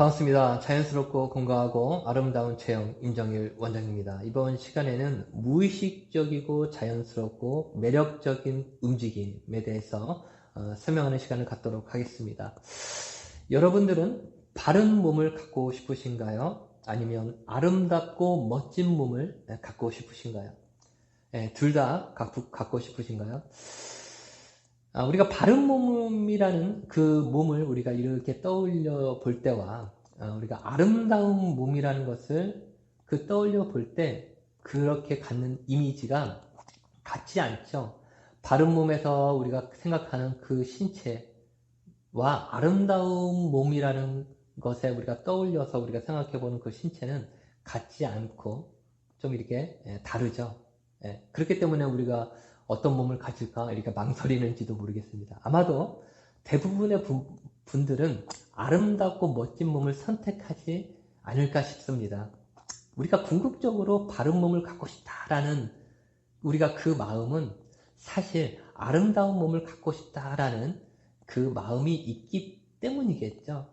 반갑습니다. 자연스럽고 건강하고 아름다운 체형 임정일 원장입니다. 이번 시간에는 무의식적이고 자연스럽고 매력적인 움직임에 대해서 설명하는 시간을 갖도록 하겠습니다. 여러분들은 바른 몸을 갖고 싶으신가요? 아니면 아름답고 멋진 몸을 갖고 싶으신가요? 둘 다 갖고 싶으신가요? 우리가 바른 몸이라는 그 몸을 우리가 이렇게 떠올려 볼 때와 우리가 아름다운 몸이라는 것을 떠올려 볼 때 그렇게 갖는 이미지가 같지 않죠. 바른 몸에서 우리가 생각하는 그 신체와 아름다운 몸이라는 것에 우리가 떠올려서 우리가 생각해 보는 그 신체는 같지 않고 좀 이렇게 다르죠. 그렇기 때문에 우리가 어떤 몸을 가질까 이렇게 망설이는지도 모르겠습니다. 아마도 대부분의 분들은 아름답고 멋진 몸을 선택하지 않을까 싶습니다. 우리가 궁극적으로 바른 몸을 갖고 싶다라는 우리가 그 마음은 사실 아름다운 몸을 갖고 싶다라는 그 마음이 있기 때문이겠죠.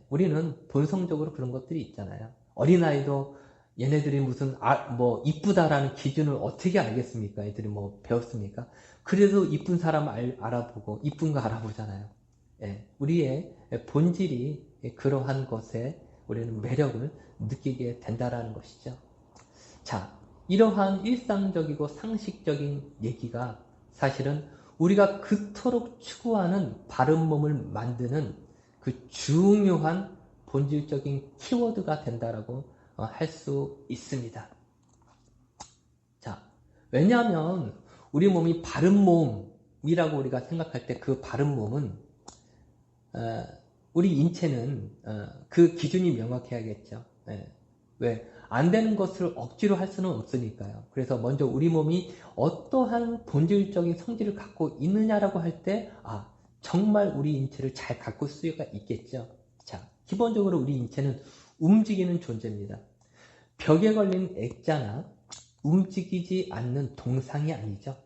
우리는 본성적으로 그런 것들이 있잖아요. 어린아이도 얘네들이 무슨 이쁘다라는 기준을 어떻게 알겠습니까? 애들이 배웠습니까? 그래도 이쁜 사람 알아보고 이쁜 거 알아보잖아요. 우리의 본질이 그러한 것에 우리는 매력을 느끼게 된다라는 것이죠. 자, 이러한 일상적이고 상식적인 얘기가 사실은 우리가 그토록 추구하는 바른 몸을 만드는 그 중요한 본질적인 키워드가 된다라고 할 수 있습니다. 자, 왜냐하면 우리 몸이 바른 몸이라고 우리가 생각할 때 그 바른 몸은 우리 인체는 그 기준이 명확해야겠죠. 왜? 안 되는 것을 억지로 할 수는 없으니까요. 그래서 먼저 우리 몸이 어떠한 본질적인 성질을 갖고 있느냐라고 할 때 정말 우리 인체를 잘 가꿀 수가 있겠죠. 자, 기본적으로 우리 인체는 움직이는 존재입니다. 벽에 걸린 액자나 움직이지 않는 동상이 아니죠.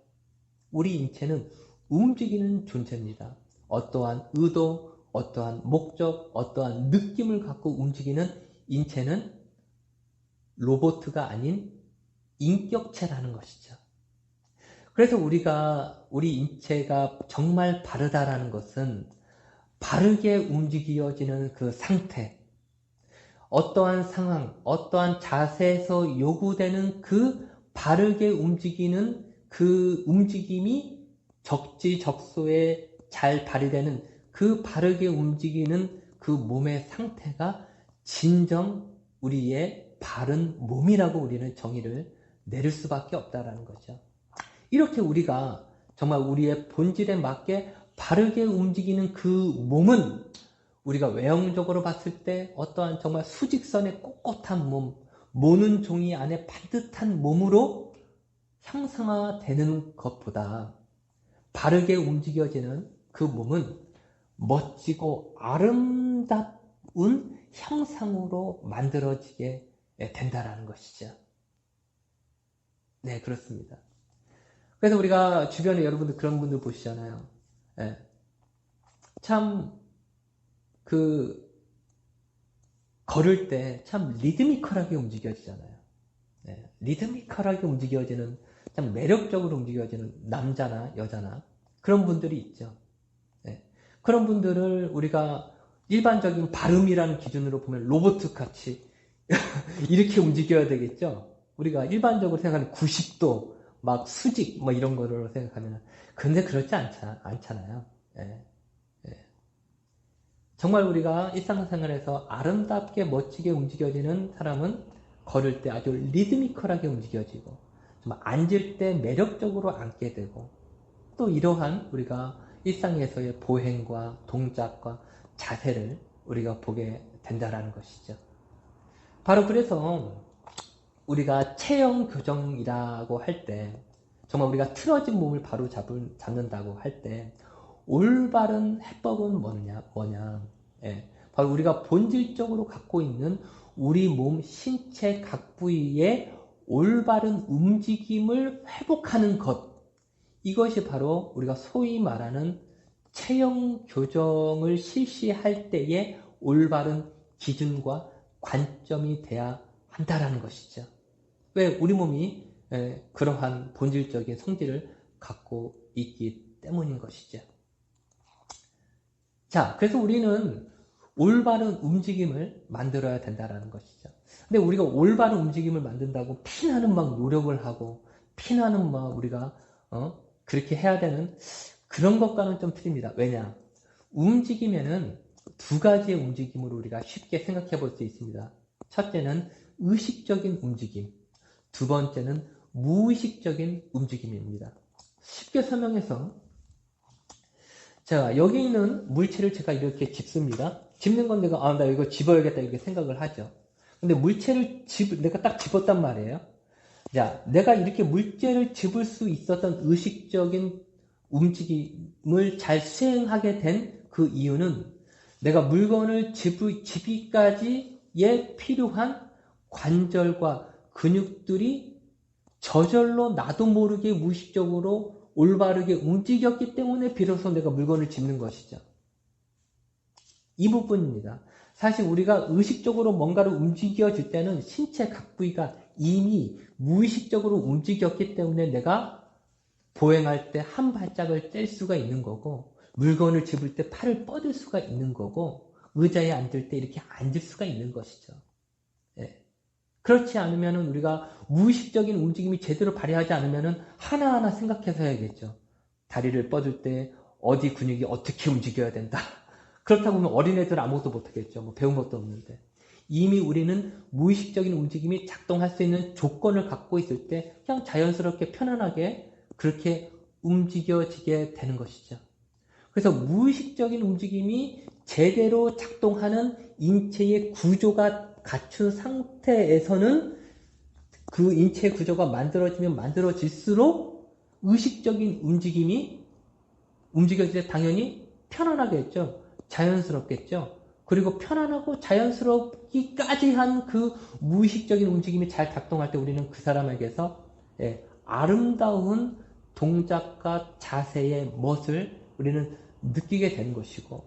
우리 인체는 움직이는 존재입니다. 어떠한 의도, 어떠한 목적, 어떠한 느낌을 갖고 움직이는 인체는 로봇가 아닌 인격체라는 것이죠. 그래서 우리 인체가 정말 바르다라는 것은 바르게 움직여지는 그 상태, 어떠한 상황, 어떠한 자세에서 요구되는 그 바르게 움직이는 그 움직임이 적지적소에 잘 발휘되는 그 바르게 움직이는 그 몸의 상태가 진정 우리의 바른 몸이라고 우리는 정의를 내릴 수밖에 없다라는 거죠. 이렇게 우리가 정말 우리의 본질에 맞게 바르게 움직이는 그 몸은 우리가 외형적으로 봤을 때 어떠한 정말 수직선의 꼿꼿한 몸, 모는 종이 안에 반듯한 몸으로 형상화되는 것보다 바르게 움직여지는 그 몸은 멋지고 아름다운 형상으로 만들어지게 된다는 것이죠. 네, 그렇습니다. 그래서 우리가 주변에 여러분들 그런 분들 보시잖아요. 참 걸을 때 참 리드미컬하게 움직여지잖아요. 리드미컬하게 움직여지는 참 매력적으로 움직여지는 남자나 여자나 그런 분들이 있죠. 그런 분들을 우리가 일반적인 발음이라는 기준으로 보면 로봇 같이 이렇게 움직여야 되겠죠. 우리가 일반적으로 생각하는 90도 막 수직 이런 거로 생각하면 근데 그렇지 않잖아요. 정말 우리가 일상생활에서 아름답게 멋지게 움직여지는 사람은 걸을 때 아주 리드미컬하게 움직여지고 정말 앉을 때 매력적으로 앉게 되고 또 이러한 우리가 일상에서의 보행과 동작과 자세를 우리가 보게 된다는 것이죠. 바로 그래서 우리가 체형 교정이라고 할 때 정말 우리가 틀어진 몸을 바로 잡는다고 할 때 올바른 해법은 뭐냐? 바로 우리가 본질적으로 갖고 있는 우리 몸 신체 각 부위의 올바른 움직임을 회복하는 것, 이것이 바로 우리가 소위 말하는 체형 교정을 실시할 때의 올바른 기준과 관점이 돼야 한다라는 것이죠. 왜? 우리 몸이 그러한 본질적인 성질을 갖고 있기 때문인 것이죠. 자, 그래서 우리는 올바른 움직임을 만들어야 된다는 것이죠. 근데 우리가 올바른 움직임을 만든다고 피나는 막 노력을 하고 피나는 막 우리가 그렇게 해야 되는 그런 것과는 좀 틀립니다. 왜냐? 움직임에는 두 가지의 움직임으로 우리가 쉽게 생각해 볼 수 있습니다. 첫째는 의식적인 움직임, 두 번째는 무의식적인 움직임입니다. 쉽게 설명해서 자, 여기 있는 물체를 제가 이렇게 짚습니다. 짚는 건 내가 나 이거 집어야겠다 이렇게 생각을 하죠. 근데 물체를 내가 딱 집었단 말이에요. 자, 내가 이렇게 물체를 집을 수 있었던 의식적인 움직임을 잘 수행하게 된 그 이유는 내가 물건을 집기까지에 필요한 관절과 근육들이 저절로 나도 모르게 무의식적으로 올바르게 움직였기 때문에 비로소 내가 물건을 집는 것이죠. 이 부분입니다. 사실 우리가 의식적으로 뭔가를 움직여줄 때는 신체 각 부위가 이미 무의식적으로 움직였기 때문에 내가 보행할 때 한 발짝을 뗄 수가 있는 거고, 물건을 집을 때 팔을 뻗을 수가 있는 거고, 의자에 앉을 때 이렇게 앉을 수가 있는 것이죠. 예. 그렇지 않으면 우리가 무의식적인 움직임이 제대로 발휘하지 않으면 하나하나 생각해서 해야겠죠. 다리를 뻗을 때 어디 근육이 어떻게 움직여야 된다. 그렇다고 하면 어린애들은 아무것도 못하겠죠. 뭐 배운 것도 없는데. 이미 우리는 무의식적인 움직임이 작동할 수 있는 조건을 갖고 있을 때 그냥 자연스럽게 편안하게 그렇게 움직여지게 되는 것이죠. 그래서 무의식적인 움직임이 제대로 작동하는 인체의 구조가 갖춘 상태에서는 그 인체의 구조가 만들어지면 만들어질수록 의식적인 움직임이 움직여질 때 당연히 편안하겠죠. 자연스럽겠죠. 그리고 편안하고 자연스럽기까지 한 그 무의식적인 움직임이 잘 작동할 때 우리는 그 사람에게서 아름다운 동작과 자세의 멋을 우리는 느끼게 되는 것이고,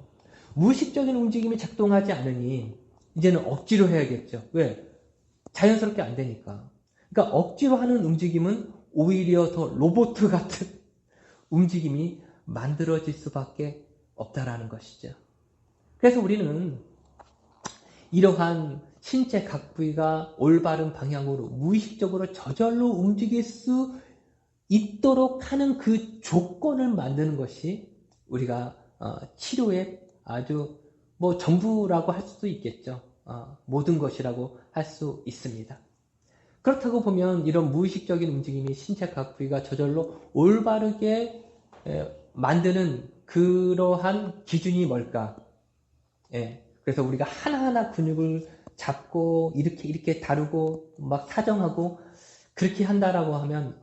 무의식적인 움직임이 작동하지 않으니 이제는 억지로 해야겠죠. 왜? 자연스럽게 안 되니까. 그러니까 억지로 하는 움직임은 오히려 더 로봇 같은 움직임이 만들어질 수밖에 없다라는 것이죠. 그래서 우리는 이러한 신체 각 부위가 올바른 방향으로 무의식적으로 저절로 움직일 수 있도록 하는 그 조건을 만드는 것이 우리가 치료의 아주 전부라고 할 수도 있겠죠. 모든 것이라고 할 수 있습니다. 그렇다고 보면 이런 무의식적인 움직임이 신체 각 부위가 저절로 올바르게 만드는 그러한 기준이 뭘까? 그래서 우리가 하나하나 근육을 잡고 이렇게 다루고 막 사정하고 그렇게 한다라고 하면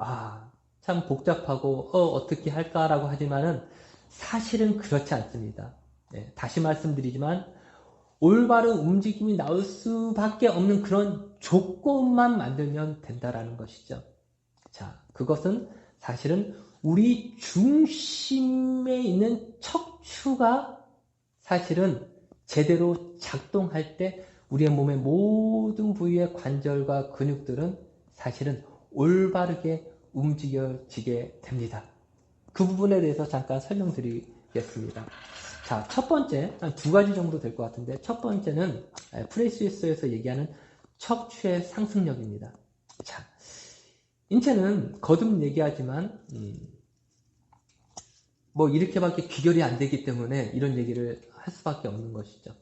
참 복잡하고 어떻게 할까라고 하지만은 사실은 그렇지 않습니다. 다시 말씀드리지만 올바른 움직임이 나올 수밖에 없는 그런 조건만 만들면 된다라는 것이죠. 자, 그것은 사실은 우리 중심에 있는 척추가 사실은 제대로 작동할 때 우리의 몸의 모든 부위의 관절과 근육들은 사실은 올바르게 움직여지게 됩니다. 그 부분에 대해서 잠깐 설명드리겠습니다. 자, 첫 번째, 한 두 가지 정도 될 것 같은데, 첫 번째는 프레시스에서 얘기하는 척추의 상승력입니다. 자, 인체는 거듭 얘기하지만 이렇게밖에 귀결이 안 되기 때문에 이런 얘기를 할 수밖에 없는 것이죠.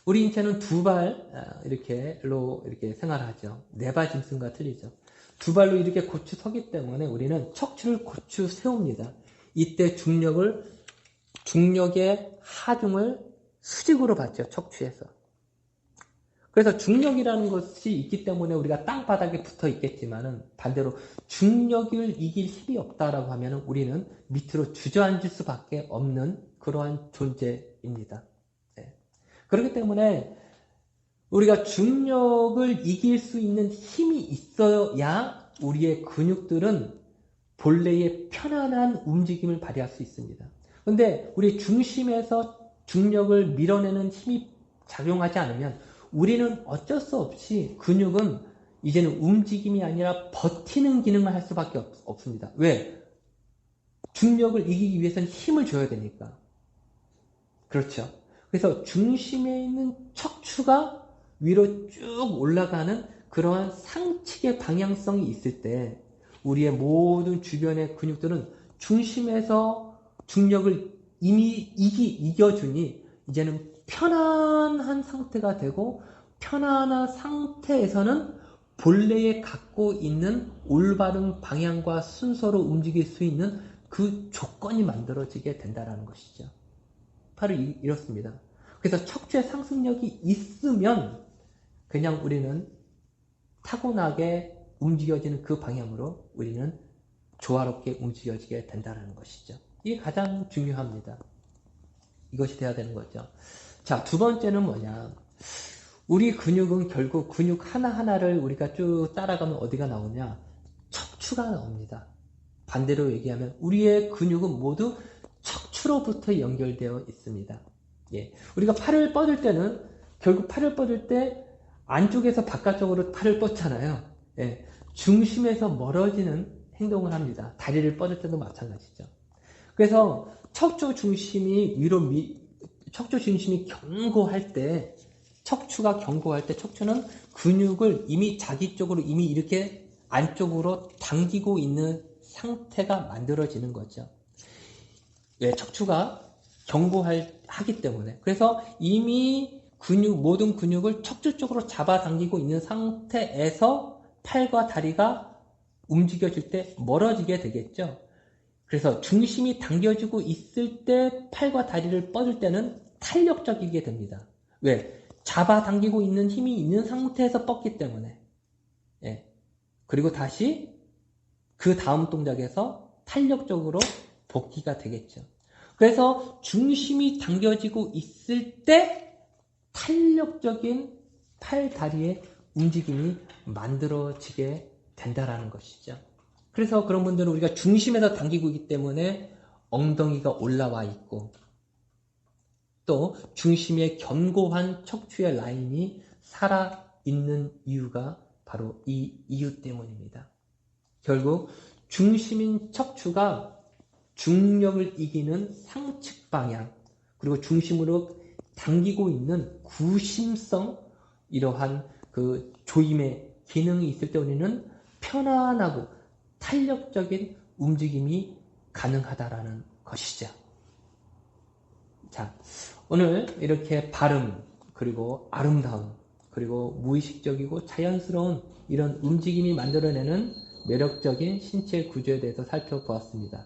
우리 인체는 두 발 이렇게 생활하죠. 네 발 짐승과 틀리죠. 두 발로 이렇게 고추 서기 때문에 우리는 척추를 고추 세웁니다. 이때 중력의 하중을 수직으로 받죠. 척추에서. 그래서 중력이라는 것이 있기 때문에 우리가 땅바닥에 붙어 있겠지만은 반대로 중력을 이길 힘이 없다라고 하면 우리는 밑으로 주저앉을 수밖에 없는 그러한 존재입니다. 그렇기 때문에 우리가 중력을 이길 수 있는 힘이 있어야 우리의 근육들은 본래의 편안한 움직임을 발휘할 수 있습니다. 그런데 우리 중심에서 중력을 밀어내는 힘이 작용하지 않으면 우리는 어쩔 수 없이 근육은 이제는 움직임이 아니라 버티는 기능을 할 수밖에 없습니다. 왜? 중력을 이기기 위해서는 힘을 줘야 되니까. 그렇죠. 그래서 중심에 있는 척추가 위로 쭉 올라가는 그러한 상측의 방향성이 있을 때 우리의 모든 주변의 근육들은 중심에서 중력을 이미 이겨주니 이제는 편안한 상태가 되고 편안한 상태에서는 본래에 갖고 있는 올바른 방향과 순서로 움직일 수 있는 그 조건이 만들어지게 된다는 것이죠. 바로 이렇습니다. 그래서 척추의 상승력이 있으면 그냥 우리는 타고나게 움직여지는 그 방향으로 우리는 조화롭게 움직여지게 된다는 것이죠. 이게 가장 중요합니다. 이것이 돼야 되는 거죠. 자, 두 번째는 뭐냐. 우리 근육은 결국 근육 하나하나를 우리가 쭉 따라가면 어디가 나오냐? 척추가 나옵니다. 반대로 얘기하면 우리의 근육은 모두 척추로부터 연결되어 있습니다. 예. 우리가 팔을 뻗을 때는 결국 팔을 뻗을 때 안쪽에서 바깥쪽으로 팔을 뻗잖아요. 예. 중심에서 멀어지는 행동을 합니다. 다리를 뻗을 때도 마찬가지죠. 그래서 척추 중심이 척추 중심이 견고할 때 척추가 견고할 때 척추는 근육을 이미 자기 쪽으로 이미 이렇게 안쪽으로 당기고 있는 상태가 만들어지는 거죠. 왜? 척추가 견고하기 때문에. 그래서 이미 모든 근육을 척추 쪽으로 잡아당기고 있는 상태에서 팔과 다리가 움직여질 때 멀어지게 되겠죠. 그래서 중심이 당겨지고 있을 때 팔과 다리를 뻗을 때는 탄력적이게 됩니다. 왜? 잡아당기고 있는 힘이 있는 상태에서 뻗기 때문에. 예. 그리고 다시 그 다음 동작에서 탄력적으로 복귀가 되겠죠. 그래서 중심이 당겨지고 있을 때 탄력적인 팔, 다리의 움직임이 만들어지게 된다는 것이죠. 그래서 그런 분들은 우리가 중심에서 당기고 있기 때문에 엉덩이가 올라와 있고 또 중심의 견고한 척추의 라인이 살아있는 이유가 바로 이 이유 때문입니다. 결국 중심인 척추가 중력을 이기는 상측 방향 그리고 중심으로 당기고 있는 구심성 이러한 그 조임의 기능이 있을 때 우리는 편안하고 탄력적인 움직임이 가능하다라는 것이죠. 자, 오늘 이렇게 발음 그리고 아름다움 그리고 무의식적이고 자연스러운 이런 움직임이 만들어내는 매력적인 신체 구조에 대해서 살펴보았습니다.